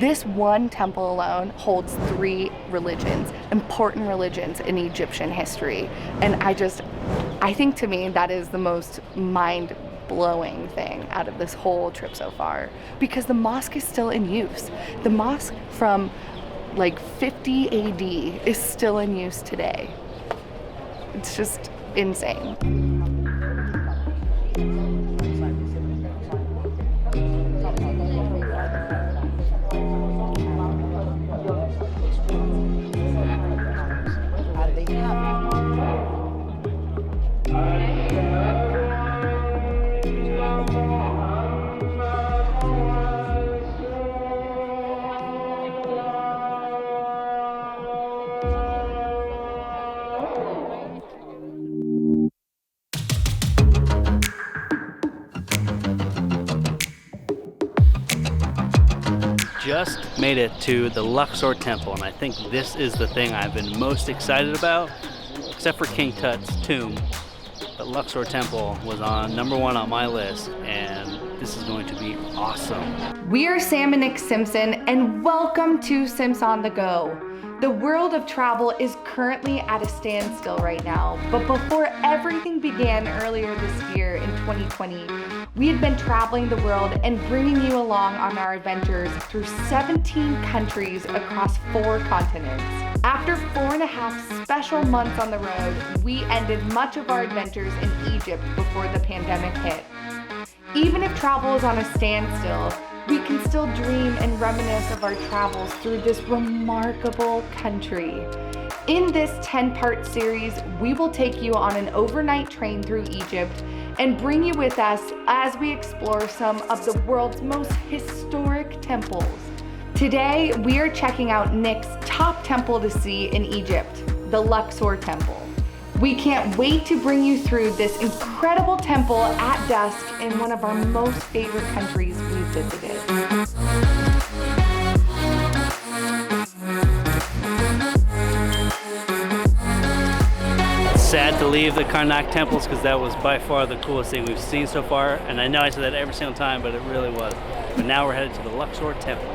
This one temple alone holds 3 religions, important religions in Egyptian history. And I think to me that is the most mind-blowing thing out of this whole trip so far, because the mosque is still in use. The mosque from like 50 AD is still in use today. It's just insane. Just made it to the Luxor Temple, and I think this is the thing I've been most excited about, except for King Tut's tomb. The Luxor Temple was on #1 on my list, and this is going to be awesome. We are Sam and Nick Simpson, and welcome to Sims on the Go. The world of travel is currently at a standstill right now, but before everything began earlier this year in 2020, we had been traveling the world and bringing you along on our adventures through 17 countries across 4 continents. After 4.5 special months on the road, we ended much of our adventures in Egypt before the pandemic hit. Even if travel is on a standstill, we can still dream and reminisce of our travels through this remarkable country. In this 10-part series, we will take you on an overnight train through Egypt and bring you with us as we explore some of the world's most historic temples. Today, we are checking out Nick's top temple to see in Egypt, the Luxor Temple. We can't wait to bring you through this incredible temple at dusk in one of our most favorite countries we've visited. Sad to leave the Karnak temples because that was by far the coolest thing we've seen so far, and I know I say that every single time, but it really was. But now we're headed to the Luxor Temple.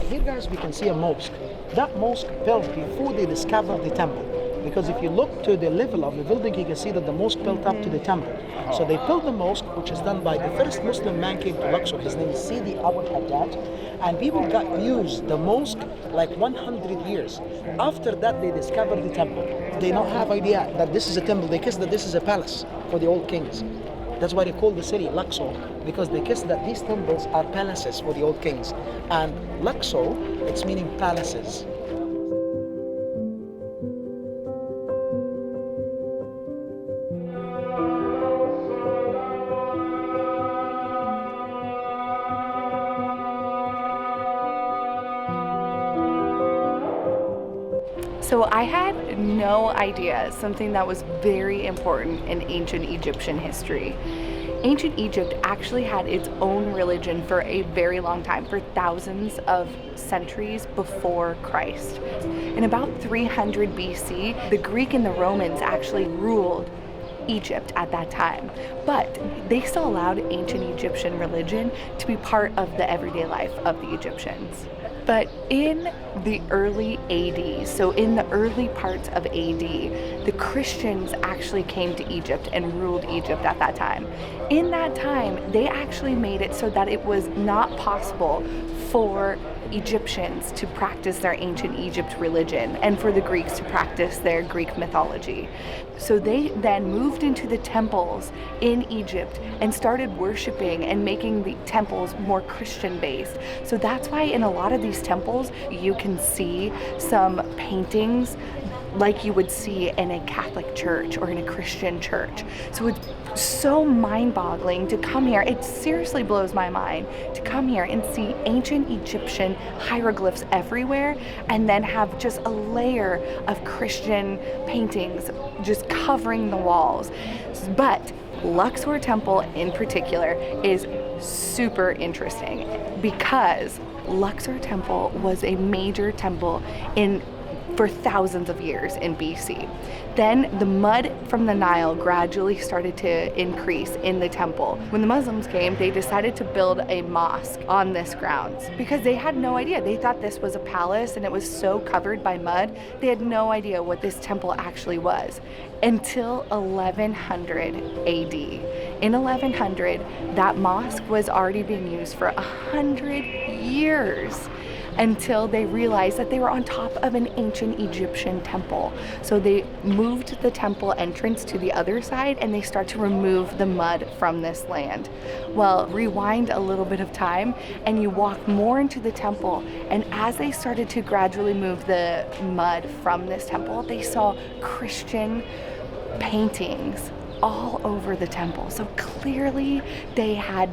Here guys, we can see a mosque. That mosque built before they discovered the temple. Because if you look to the level of the building, you can see that the mosque built up to the temple. So they built the mosque, which is done by the first Muslim man came to Luxor. His name is Sidi Abu Hajjaj. And people got used the mosque like 100 years. After that, they discovered the temple. They don't have idea that this is a temple. They guess that this is a palace for the old kings. That's why they call the city Luxor, because they guess that these temples are palaces for the old kings. And Luxor, it's meaning palaces. So I had no idea something that was very important in ancient Egyptian history. Ancient Egypt actually had its own religion for a very long time, for thousands of centuries before Christ. In about 300 BC, the Greek and the Romans actually ruled Egypt at that time, but they still allowed ancient Egyptian religion to be part of the everyday life of the Egyptians. But in the early AD, so in the early parts of AD, the Christians actually came to Egypt and ruled Egypt at that time. In that time, they actually made it so that it was not possible for Egyptians to practice their ancient Egypt religion and for the Greeks to practice their Greek mythology. So they then moved into the temples in Egypt and started worshiping and making the temples more Christian based. So that's why in a lot of these temples you can see some paintings like you would see in a Catholic church or in a Christian church. So it's so mind-boggling to come here. It seriously blows my mind to come here and see ancient Egyptian hieroglyphs everywhere, and then have just a layer of Christian paintings just covering the walls. But Luxor Temple in particular is super interesting because Luxor Temple was a major temple for thousands of years in BC. Then the mud from the Nile gradually started to increase in the temple. When the Muslims came, they decided to build a mosque on this grounds because they had no idea. They thought this was a palace and it was so covered by mud. They had no idea what this temple actually was until 1100 AD. In 1100, that mosque was already being used for 100 years, until they realized that they were on top of an ancient Egyptian temple. So they moved the temple entrance to the other side and they start to remove the mud from this land. Well, rewind a little bit of time and you walk more into the temple, and as they started to gradually move the mud from this temple, they saw Christian paintings all over the temple. So clearly they had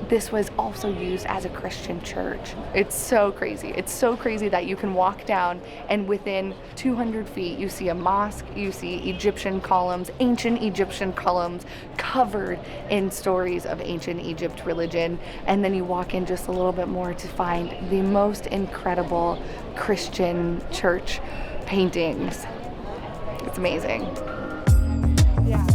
this was also used as a Christian church. It's so crazy. It's so crazy that you can walk down and within 200 feet you see a mosque, you see Egyptian columns, ancient Egyptian columns covered in stories of ancient Egypt religion, and then you walk in just a little bit more to find the most incredible Christian church paintings. It's amazing. Yeah.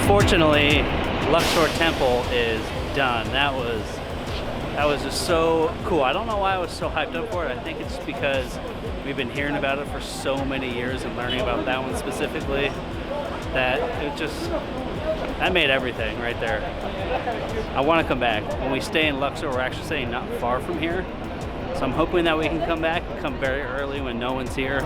Unfortunately, Luxor Temple is done. That was just so cool. I don't know why I was so hyped up for it. I think it's because we've been hearing about it for so many years and learning about that one specifically that that made everything right there. I want to come back. When we stay in Luxor, we're actually staying not far from here. So I'm hoping that we can come back and come very early when no one's here.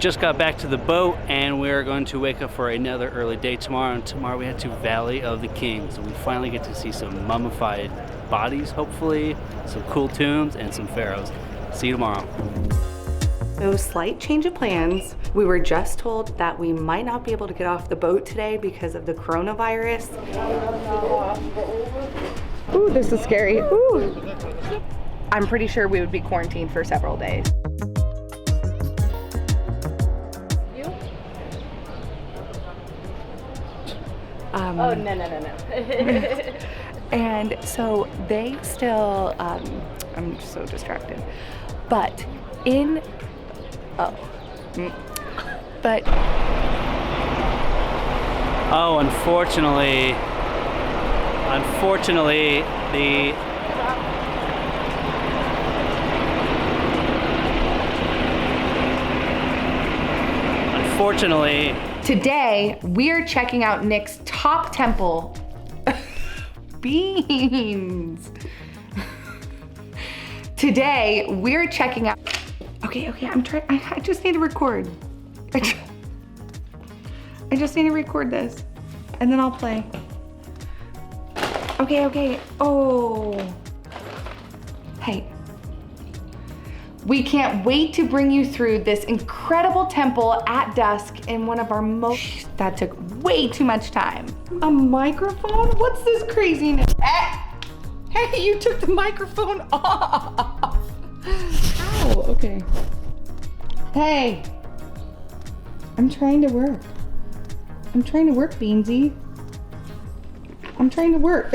Just got back to the boat and we're going to wake up for another early day tomorrow, and tomorrow we head to Valley of the Kings, so we finally get to see some mummified bodies, hopefully some cool tombs and some pharaohs. See you tomorrow. So slight change of plans. We were just told that we might not be able to get off the boat today because of the coronavirus. Ooh, this is scary. Ooh. I'm pretty sure we would be quarantined for several days. Oh, no. And so they still, I'm so distracted, but unfortunately, today we're checking out Nick's top temple. Beans. Today we're checking out. Okay, I'm trying. I just need to record. I just need to record this, and then I'll play. Okay. Oh. Hey. We can't wait to bring you through this incredible temple at dusk in one of our most, that took way too much time. A microphone? What's this craziness? Hey, you took the microphone off. Ow, okay. Hey, I'm trying to work. Beansy. I'm trying to work.